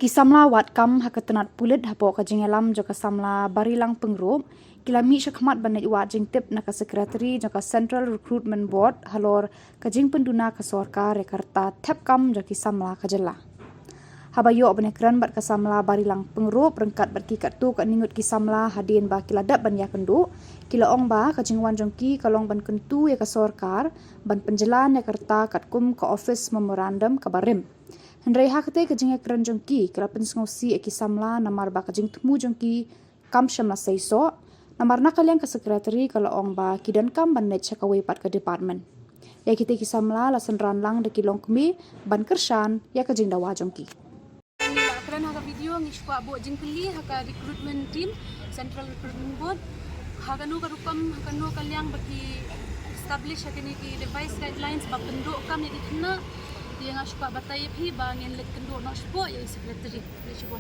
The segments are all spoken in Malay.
Kisamla wat kam hakatanat pulit hapo ka jingelam joka samla barilang pengrup kilami syakmat banai wat jing tip na ka sekretari joka Central Recruitment Board halor ka jing penduna ka sorkar rekarta tap kam joka samla ka jela. Habayo benekran bat ka samla barilang pengrup rengkat bat kikat tu ka ningut kisamla hadin ba kiladap ban ya kendu kila ong ba ka jingwan jongki kalong ban kentu ya ka sorkar ban penjelan ya kerta kat kum ka office memorandum ka barim. Hendrai hakte ka jinga kran jongki kala pensngausi eki samla namar ba ka jing temu jongki kam shamla saiso namar nakaliang ka sekretari kala ong ba kidan kam ban net chakawai pat ka department ya kita ki samla la senran lang de kilong kmi ban kershan ya ka jing dawa jongki akran haka video ngi shwa bo jing kli haka recruitment team Central Recruitment Board haka no karukam haka no kaliang baki establish haka ni ki device guidelines ba penduk kam ni kena dia nga shpa batay phi ba ngin let kendo no shpo ya secretary ni shpo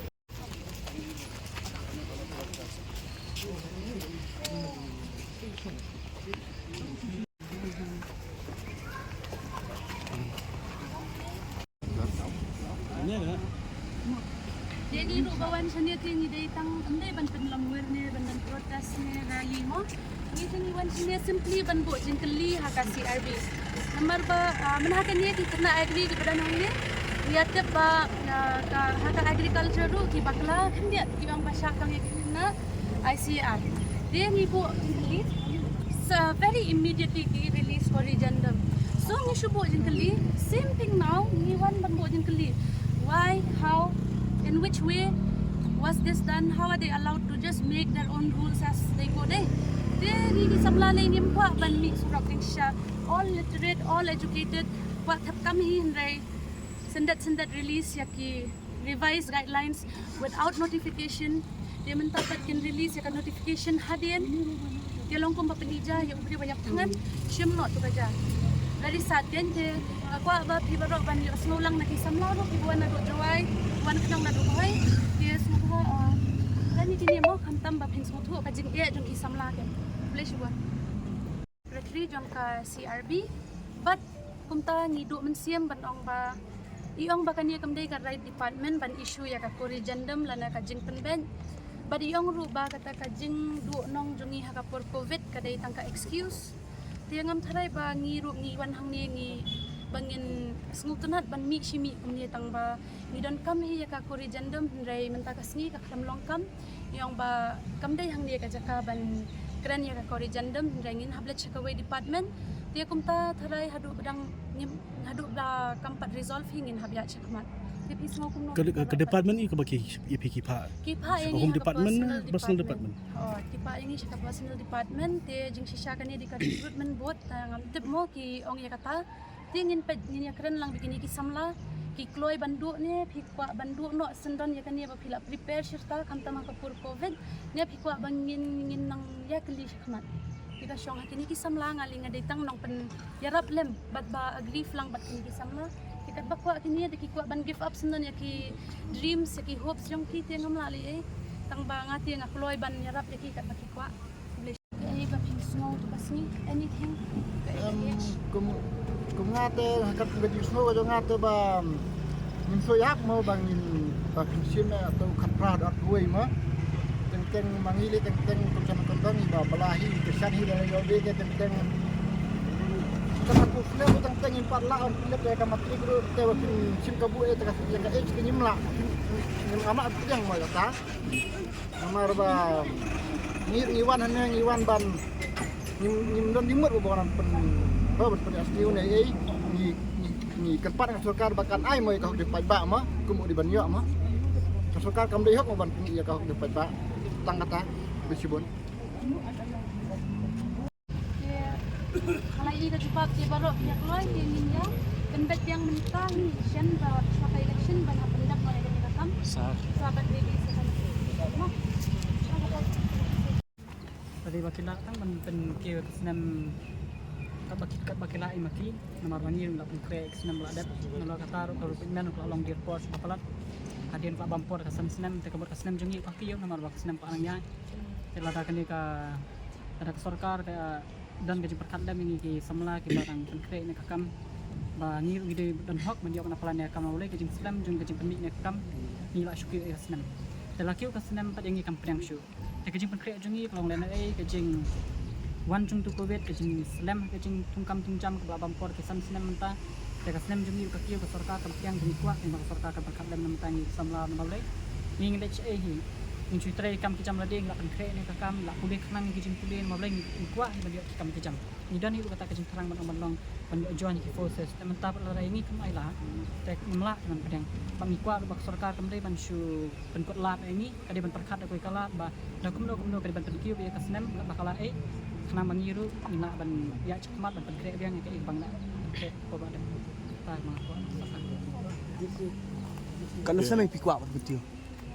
jadi ru bawan sania tingi dai tang andai ban penlamwer ne ban protes ne rally mo ni tingi wan sania simply ban bo jingkeli haka CRB nomor ba menhakan ni di kena agri di badan ni dia tep ba ka haka agriculture ru ki bakla dia ki bang basya kang kena ICR dia ni bo jingkeli very immediately ki release corrigendum so ni shubo jingkeli same thing now ni wan ban bo jingkeli why how in which way was this done? How are they allowed to just make their own rules as they go there? They samla le ni mpa ban mi surak siya all literate, all educated. What have come here ray sendat release yaki revised guidelines without notification. Dia mentapat kin release yaka notification hadin. Dia longkom papenija yang ubri banyak tangan. Syem not tu kaja. Dari saat kan je aku ba pi barok ban yo snulang na kisamla ro pibuan na do jawai wan kenang na do hoy dia semua ni kini mo khantam ba phin smuthu ka jing e jong kisamla ke boleh buat secretary jong ka CRB but kumta ni do mensiam ban ong ba iong ba kania kamdai ka right department ban issue ya ka corrigendum lana ka jing penben ba iong ru ba kata ka jing do nong jongi ha ka por covid kadai tangka excuse dia ngam tharai ba ngi ru ngi wan hang ni ngi bangin snguktunat ban mi shimi kumni tang ba ni don kam hi ka corrigendum rai menta ka sngi ka kram long kam yong ba kam dai hang ni ka jaka ban kran ya ka corrigendum rai ngin hablet chakaway department dia kumta tharai hadu bedang hadu da kampat resolve hingin habya chakmat tapi semua kumno ke department ni ke baki ki pa yang department personal department oh kipa ini shaka personal department te jing shisha kan di ka recruitment board ngam tip mo ki ong ya kata tingin ped ni keren lang begini ki samla ki kloy bandu ne phikwa bandu no sendon ya kan ya phila prepare shirta kamta ma kapur covid ne phikwa bangin ngin nang ya kli shakmat kita syong hakini ki samla ngaling datang nong pen yarap lem bat ba agree lang bat kini ki samla kita bakwa kini de ki kwa ban give up sendon ya ki dreams ya ki hopes yung ki ngam lali tang ba ngati nga kloy ban yarap ya ki kat bakikwa boleh ba ping snow to basni anything cũng ngate kat bedi snow jo ngate ba min so yak mo bangin ba kinsin atau khat pra dot ruai ma teng mangili teng kucam kondang ba balahi kesan hi dari yo de teng kana ku fle teng impat la on fle ka matri guru te wa sim ka bu e ta yang ka h nyimla nyim ama yang mo ta namar ba ngir iwan han iwan ban nyim don dimur ba ban pen ba pen asliu ne ni kepat ng sorkar bakan ai mo ka di pajba ma kumu di banyo ma sorkar kam di hok mo ban ya ka di pajba tang kata besibon kalau ini cepat dia baru pihak lain dia ninja pendet yang mentah ni sian bawa suaka election banyak pendak oleh kita kam sahabat baby sekarang tadi bakila kan pen ke senam kat bakila imaki nomor banir la pun senam ladat nalo katar kalau pimpinan kalau long dir pos apalat hadian pak bampor ka senam te kabur ka senam jungi paki yo nomor bak senam pak anangnya telata kani ka ada sorkar ka dan gaji perkadam ini ki samla ki barang konkret ni kakam ba ngir ide dan hok menjawab na plan ya kam oleh gaji senam jung gaji pemik ni kakam ni la syukui ya senam telakiu ka senam pat yangi kam priang syu te kajing penkre jungi klong lena kajing wan chung tu covid kajing slam kajing tungkam tungjam ke babam por ke sam senam menta te ka senam jungi ka kiu ka sarkar kam priang jungi kuat ni ka sarkar kam perkat lem menta ni samla namale ni ngde che hi ni chui trai kam kijam la ding la penkre ni ka kam la pulih khnang kajing pulih mamle ni kuat ni dia kam kijam ni dan ni kata kajing terang ban juan ki forces menta la rai ni kam ai la te mla man pedang bang kuat bak sarkar kam dei ban syu pen kot lat ini kade ban perkat ko kalat ba dakum kade ban penkiu ya ka senam bakala kena mengiru ina ban ya cekmat ban penkre biang ke bang na ke ko ba dan ta ma ko Kalau saya mai pikwa betul.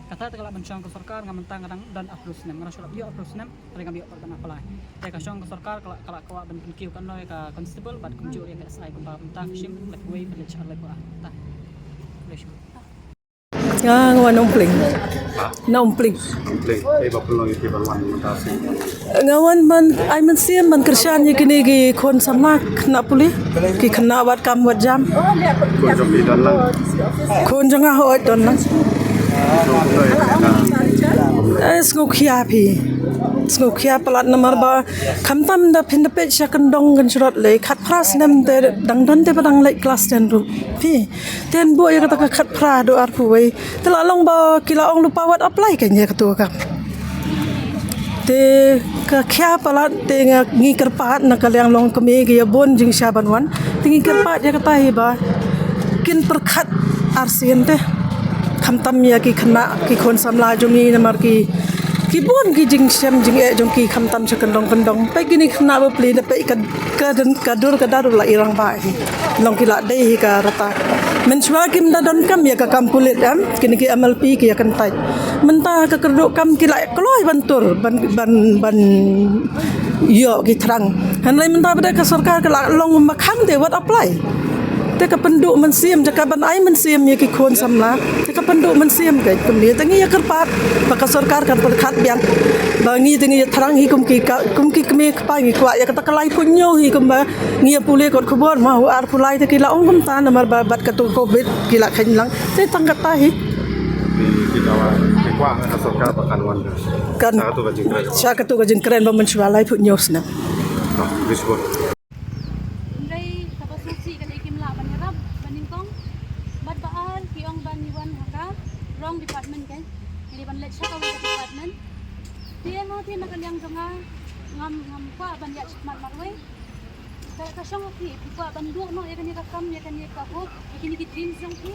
kata kalau mencang ke sarkar ngamentang kadang dan aprus nem ngara surat bio aprus nem tadi kami pertan apa te ka syong ke sarkar kalau ko ban penkiu kan noi ka constable ban kunju ya ka sai ko ba mentang sim lek way ban cha lek ba ta lesu ngawan ompling na ompling ngawan man ai man siam man kerjaan ye kini gi kon sama kena pulih ki kena wat kam wat jam kon janga hot don lang Sngukya pelat nomor ba kamtam da pindapet syakendong kan surat le khat pras nem de dangdan te padang le kelas den ru pi ten bo ya kata khat pra do ar puai tela long ba kila ong lupa wat apply kan ya ketua kam te ka kya pelat te ngi kerpat na kalyang long kemi ge bon jing syaban wan tingi kerpat ya kata hi ba kin perkhat arsien te kamtam ya ki khna ki kon samla jungi namar ki bon ki jing syam jing jong ki kamtam sakendong kendong pe gini khna ba pli na pe kadur kadar la irang ba hi long ki la dei hi ka rata men chwa kim da don kam ya ka kampulit am kini ki MLP ki ya kan tai menta ka kerduk kam ki la kloi bantur ban yo ki terang han lai menta pada ka sarkar ka la long makhang de wat apply te ka penduk mensiam jaka ban ai mensiam ya ki kon samla te ka penduk mensiam ke kemni tangi ya kerpat baka sarkar kan perkat biang bangi tangi ya terang hi kum ki kemi kpai ngi kwa ya kata kalai punyo hi kum ba ngi pule kot khubor ma hu ar pulai te ki la ong kum ta namar bat ka tu covid ki la khin lang te tangkat ta hi kan saka tu ka jing keren ba menchwa lai punyo sna wrong department kan jadi ban let check away department dia no dia nak yang jonga ngam kwa ban ya mat marwe ka syong ki kwa ban du no ya kan ya kam ya kan ya ka ho ya kan ki dream jong ki